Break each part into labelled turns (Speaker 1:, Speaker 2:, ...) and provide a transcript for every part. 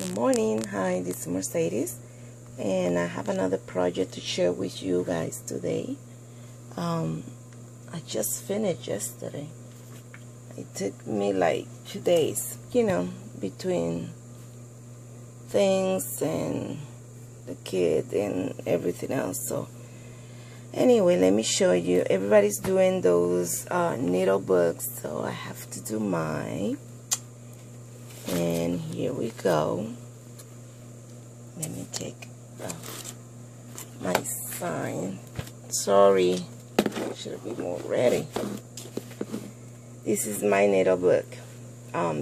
Speaker 1: Good morning. Hi, this is Mercedes, and I have another project to share with you guys today. I just finished yesterday. It took me like 2 days, between things and the kid and everything else. So anyway, let me show you. Everybody's doing those needle books, so I have to do mine. And here we go. Let me take my sign. Sorry, should be more ready. This is my needle book.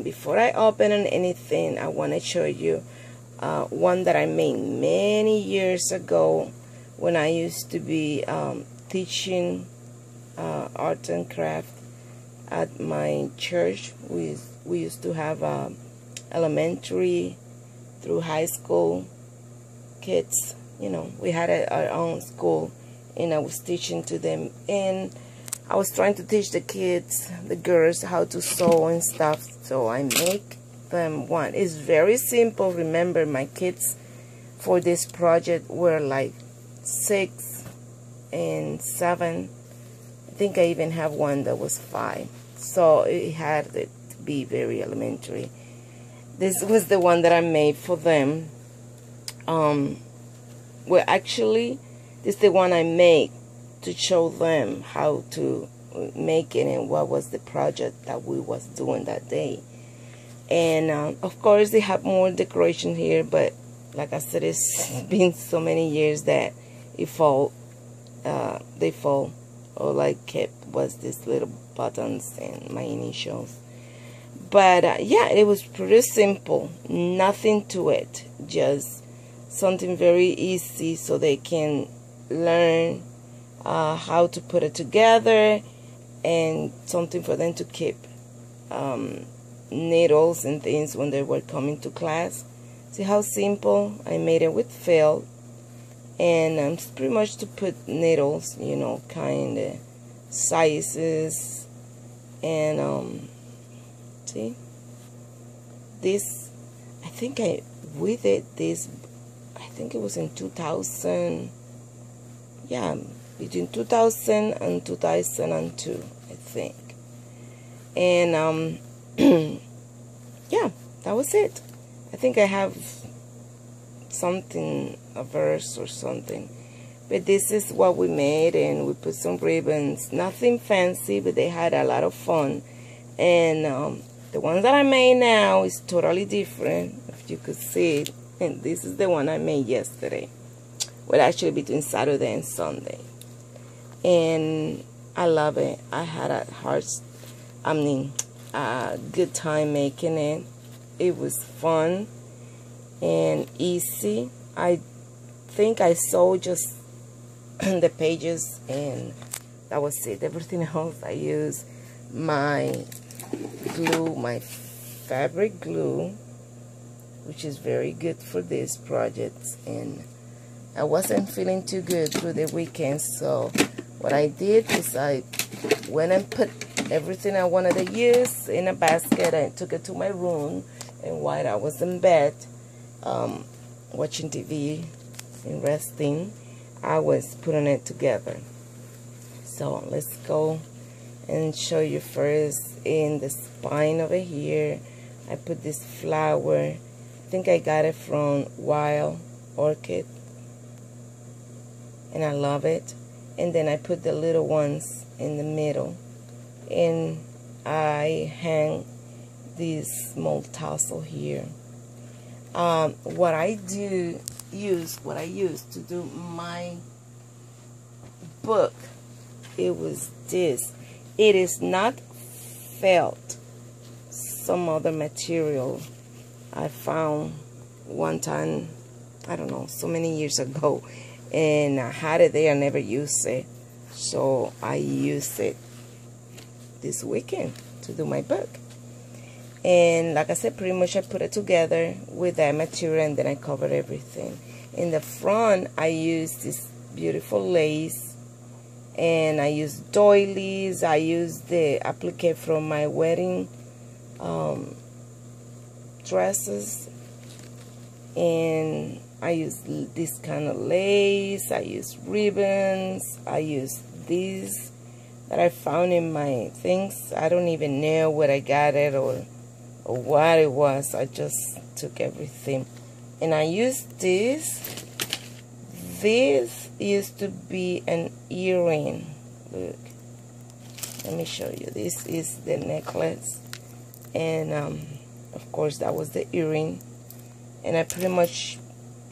Speaker 1: Before I open on anything, I want to show you one that I made many years ago when I used to be teaching art and craft at my church. We used to have elementary through high school kids. We had our own school, and I was teaching to them, and I was trying to teach the kids, the girls, how to sew and stuff. So I make them one. It's very simple. Remember, my kids for this project were like 6 and 7. I think I even have one that was 5. So it had to be very elementary. This was the one that I made for them. Well, actually, this is the one I made to show them how to make it and what was the project that we was doing that day. And of course, they have more decoration here, but like I said, it's been so many years that they fall. All I kept was these little buttons and my initials. But yeah, it was pretty simple. Nothing to it. Just something very easy so they can learn how to put it together, and something for them to keep needles and things when they were coming to class. See how simple? I made it with felt, and it's pretty much to put needles, kind of sizes, and see this. I think I think it was in 2000. Yeah, between 2000 and 2002, I think. And yeah, that was it. I think I have something, a verse or something. But this is what we made, and we put some ribbons. Nothing fancy, but they had a lot of fun. And the one that I made now is totally different, if you could see it. And this is the one I made yesterday. Well, actually between Saturday and Sunday. And I love it. I had a good time making it. It was fun and easy. I think I sewed just the pages, and that was it. Everything else I used my glue, my fabric glue, which is very good for this project. And I wasn't feeling too good through the weekend, so what I did is I went and put everything I wanted to use in a basket. I took it to my room, and while I was in bed watching TV and resting, I was putting it together. So let's go and show you first. In the spine over here, I put this flower. I think I got it from Wild Orchid, and I love it. And then I put the little ones in the middle, and I hang this small tassel here. What I used to do my book, it was this. It is not felt, some other material I found one time, I don't know, so many years ago, and I had it there. I never used it, so I used it this weekend to do my book. And like I said, pretty much I put it together with that material, and then I covered everything. In the front, I used this beautiful lace, and I used doilies. I used the applique from my wedding dresses, and I use this kind of lace, I use ribbons, I use these that I found in my things. I don't even know where I got it or what it was. I just took everything. And I used this. This used to be an earring. Look. Let me show you. This is the necklace. And of course that was the earring. And I pretty much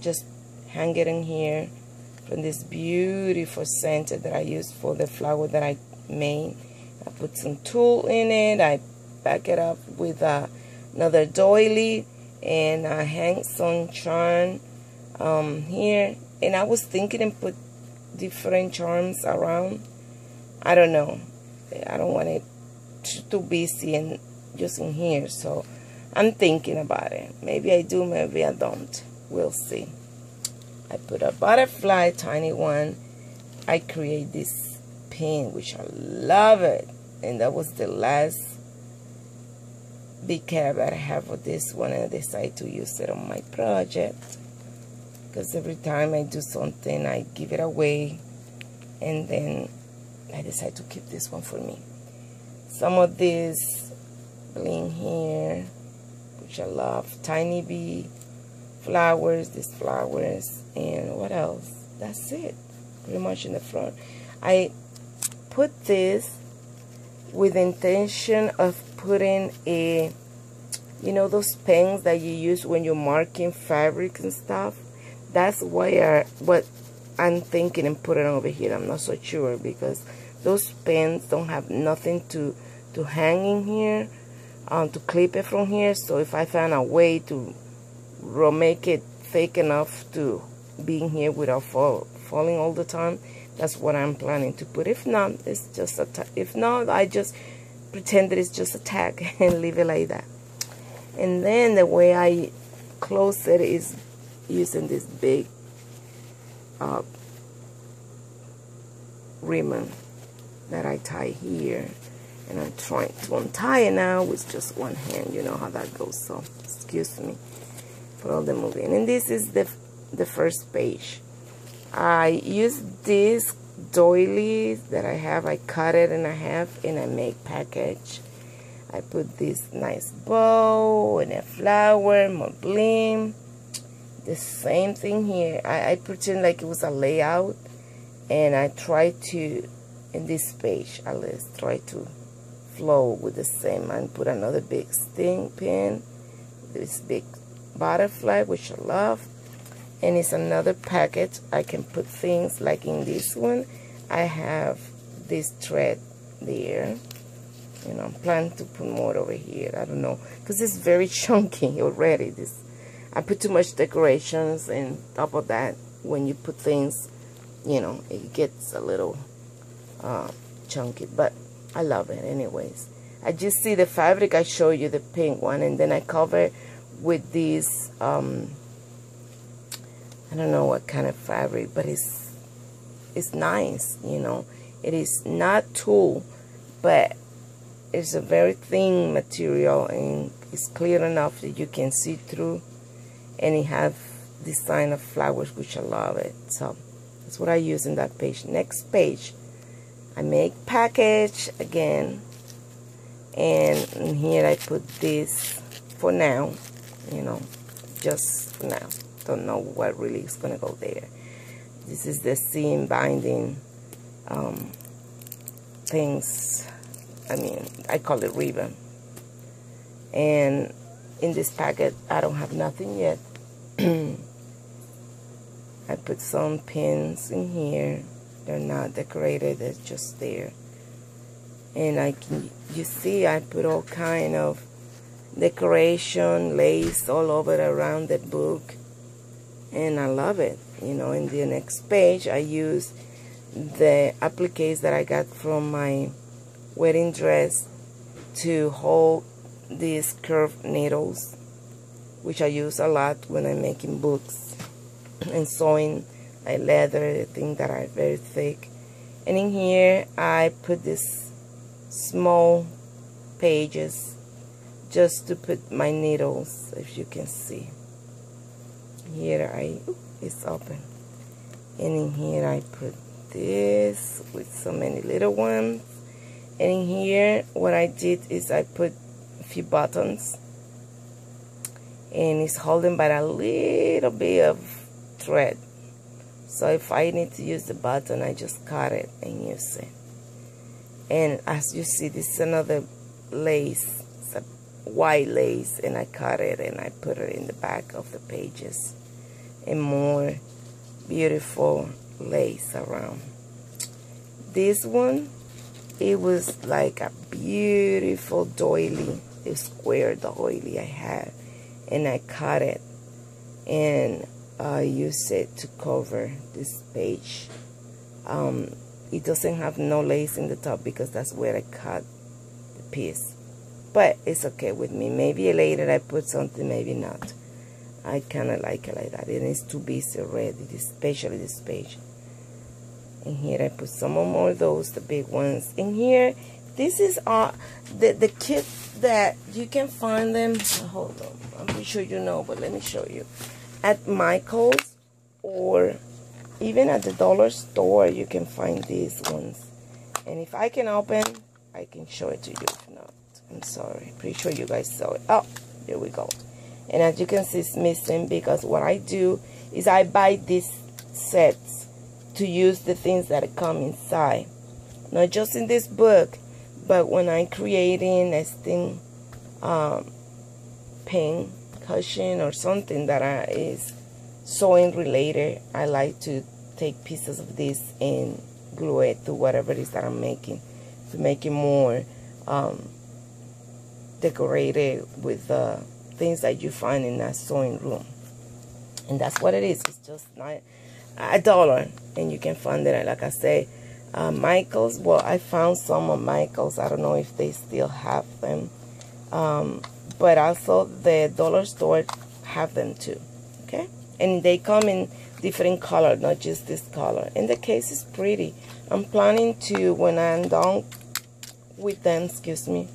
Speaker 1: just hang it in here from this beautiful center that I used for the flower that I made. I put some tulle in it. I back it up with another doily, and I hang some charm here. And I was thinking and put different charms around. I don't know. I don't want it too busy and just in here, so I'm thinking about it. Maybe I do, maybe I don't. We'll see. I put a butterfly, tiny one. I create this pin, which I love it. And that was the last big cap that I have for this one. And I decided to use it on my project. Because every time I do something, I give it away. And then I decided to keep this one for me. Some of this bling here, which I love. Tiny bee flowers, these flowers, and what else? That's it. Pretty much in the front. I put this with intention of putting a, you know, those pens that you use when you're marking fabric and stuff. That's why what I'm thinking and put it over here. I'm not so sure because those pens don't have nothing to hang in here, to clip it from here. So if I find a way to make it thick enough to be in here without falling all the time, that's what I'm planning to put. If not, it's just a if not, I just pretend that it's just a tag and leave it like that. And then the way I close it is using this big ribbon that I tie here, and I'm trying to untie it now with just one hand. You know how that goes, so excuse me for all the moving. And this is the first page. I use this doily that I have. I cut it in half and I make package. I put this nice bow and a flower, more bling. The same thing here. I pretend like it was a layout, and I try to, in this page at least, try to flow with the same. And put another big sting pin, this big butterfly, which I love. And it's another package. I can put things like in this one. I have this thread there. You know, I'm planning to put more over here. I don't know, because it's very chunky already. I put too much decorations, and top of that, when you put things, you know, it gets a little chunky. But I love it anyways. I just see the fabric. I show you the pink one, and then I cover with this I don't know what kind of fabric, but it's nice, you know. It is not tulle, but it's a very thin material, and it's clear enough that you can see through. And it has this kind of flowers, which I love it. So that's what I use in that page. Next page, I make package again, and in here I put this for now, you know, just for now. Don't know what really is gonna go there. This is the seam binding things. I mean, I call it ribbon. And in this packet, I don't have nothing yet. I put some pins in here. They're not decorated, they're just there. And you see, I put all kind of decoration, lace all over around the book. And I love it. You know, in the next page, I use the appliques that I got from my wedding dress to hold these curved needles, which I use a lot when I'm making books and sewing a leather, things that are very thick. And in here, I put these small pages just to put my needles, if you can see. here it's open, and in here I put this with so many little ones. And in here what I did is I put a few buttons, and it's holding by a little bit of thread. So if I need to use the button, I just cut it and use it. And as you see, this is another lace. It's a white lace, and I cut it and I put it in the back of the pages. And more beautiful lace around. This one, it was like a beautiful doily, a square doily I had, and I cut it and I use it to cover this page. It doesn't have no lace in the top because that's where I cut the piece, but it's okay with me. Maybe later I put something, maybe not. I kind of like it like that. It is too busy already, especially this page. And here I put some more of those, the big ones. In here, this is the kit that you can find them. Hold on, I'm pretty sure you know, but let me show you. At Michael's or even at the dollar store, you can find these ones. And if I can open, I can show it to you. If not, I'm sorry. Pretty sure you guys saw it. Oh, there we go. And as you can see, it's missing because what I do is I buy these sets to use the things that come inside. Not just in this book, but when I'm creating a thing, pin cushion or something that is sewing related, I like to take pieces of this and glue it to whatever it is that I'm making, to make it more decorated with things that you find in that sewing room. And that's what it is. It's just not $1, and you can find it, like I say, Michael's. Well, I found some of Michael's. I don't know if they still have them, but also the dollar store have them too. Okay, and they come in different color, not just this color. And the case is pretty. I'm planning to, when I'm done with them, excuse me,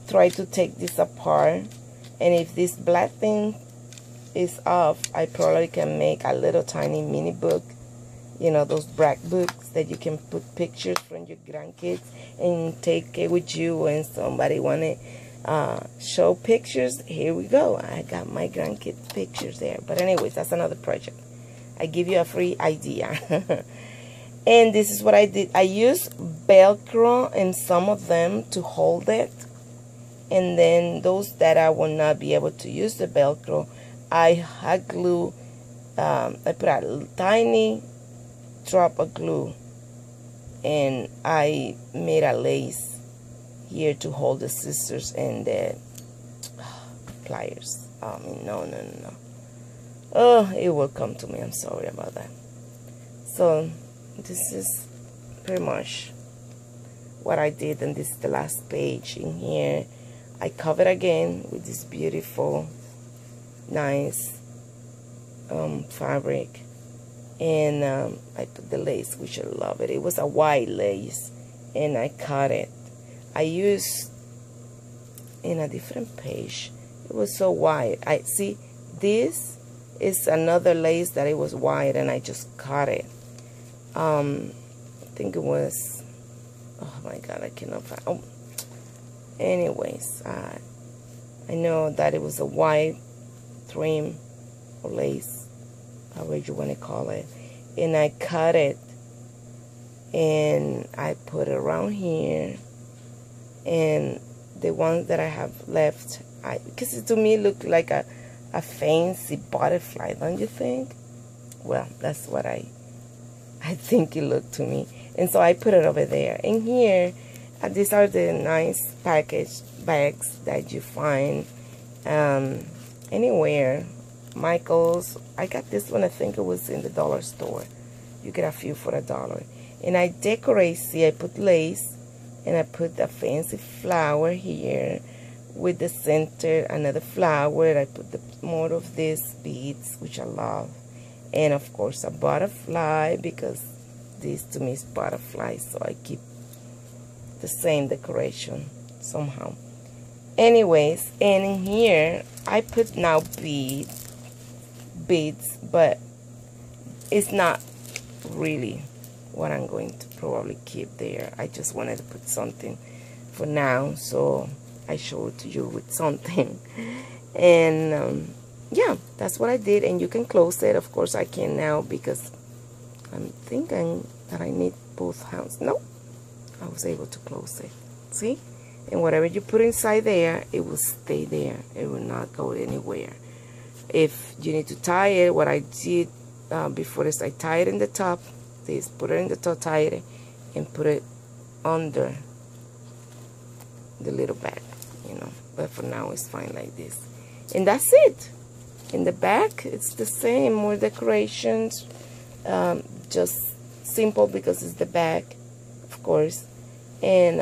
Speaker 1: try to take this apart. And if this black thing is off, I probably can make a little tiny mini book. You know, those black books that you can put pictures from your grandkids and take it with you when somebody want to show pictures. Here we go. I got my grandkids pictures there. But anyways, that's another project. I give you a free idea. And this is what I did. I used Velcro in some of them to hold it. And then those that I will not be able to use the Velcro, I hot glue. I put a tiny drop of glue, and I made a lace here to hold the scissors and the pliers. No. Oh, it will come to me. I'm sorry about that. So this is pretty much what I did, and this is the last page. In here I covered again with this beautiful nice fabric, and I put the lace, which I love it. It was a white lace, and I cut it. I used in a different page. It was so white. I see this is another lace that it was white, and I just cut it. I think it was, oh my god, I cannot find. Oh, anyways, I know that it was a white trim or lace, however you want to call it, and I cut it and I put it around here, and the ones that I have left, because to me it looked like a fancy butterfly, don't you think? Well, that's what I think it looked to me. And so I put it over there. And here, these are the nice package bags that you find anywhere. Michael's. I got this one, I think it was in the dollar store. You get a few for $1. And I decorate, see, I put lace, and I put a fancy flower here with the center, another flower. I put more of these beads, which I love. And of course a butterfly, because this to me is butterfly, so I keep the same decoration somehow. Anyways, and in here I put now beads, beads, but it's not really what I'm going to probably keep there. I just wanted to put something for now, so I showed it to you with something. And yeah, that's what I did. And you can close it. Of course I can now, because I'm thinking that I need both hands. No, I was able to close it. See? And whatever you put inside there, it will stay there. It will not go anywhere. If you need to tie it, what I did before is I tie it in the top. This, put it in the top, tie it, and put it under the little bag, you know. But for now, it's fine like this. And that's it. In the back, it's the same, more decorations. Just simple because it's the back, of course. And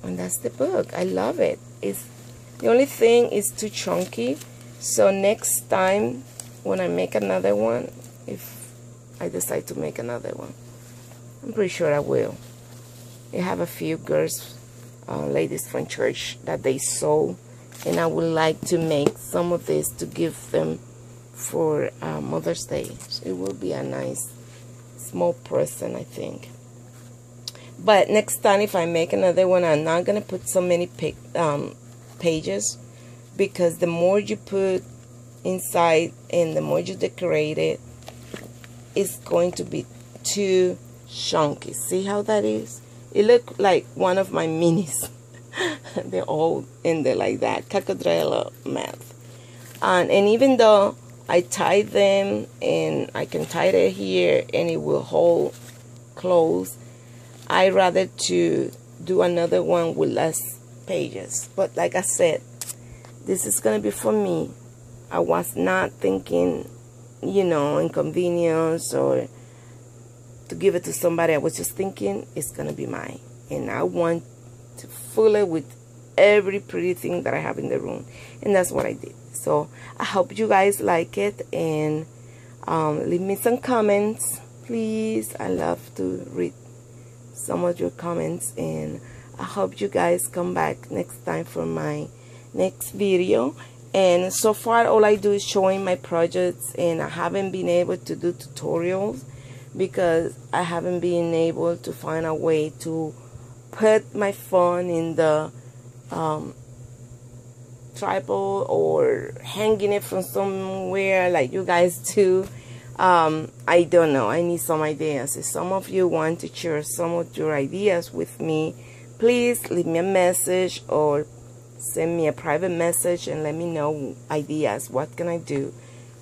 Speaker 1: that's the book. I love it. It's the only thing is too chunky. So next time when I make another one, if I decide to make another one, I'm pretty sure I will. I have a few girls, ladies from church, that they sew, and I would like to make some of this to give them for Mother's Day. It will be a nice small present, I think. But next time, if I make another one, I'm not going to put so many pages, because the more you put inside and the more you decorate it, it's going to be too chunky. See how that is? It looked like one of my minis. They're all in there like that. Cacodrella math. And even though I tie them, and I can tie it here and it will hold close, I rather to do another one with less pages. But like I said, this is going to be for me. I was not thinking, you know, inconvenience or to give it to somebody. I was just thinking it's going to be mine. And I want to fill it with every pretty thing that I have in the room. And that's what I did. So I hope you guys like it. And leave me some comments, please. I love to read some of your comments. And I hope you guys come back next time for my next video. And so far all I do is showing my projects, and I haven't been able to do tutorials because I haven't been able to find a way to put my phone in the tripod or hanging it from somewhere like you guys do. I don't know. I need some ideas. If some of you want to share some of your ideas with me, please leave me a message or send me a private message and let me know ideas. What can I do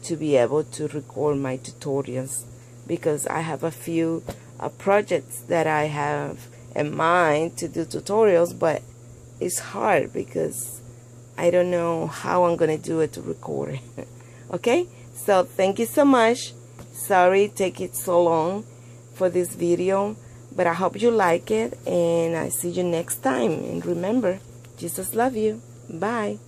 Speaker 1: to be able to record my tutorials? Because I have a few projects that I have in mind to do tutorials, but it's hard because I don't know how I'm going to do it to record it. Okay? So thank you so much. Sorry take it so long for this video, but I hope you like it, and I see you next time. And remember, Jesus love you. Bye.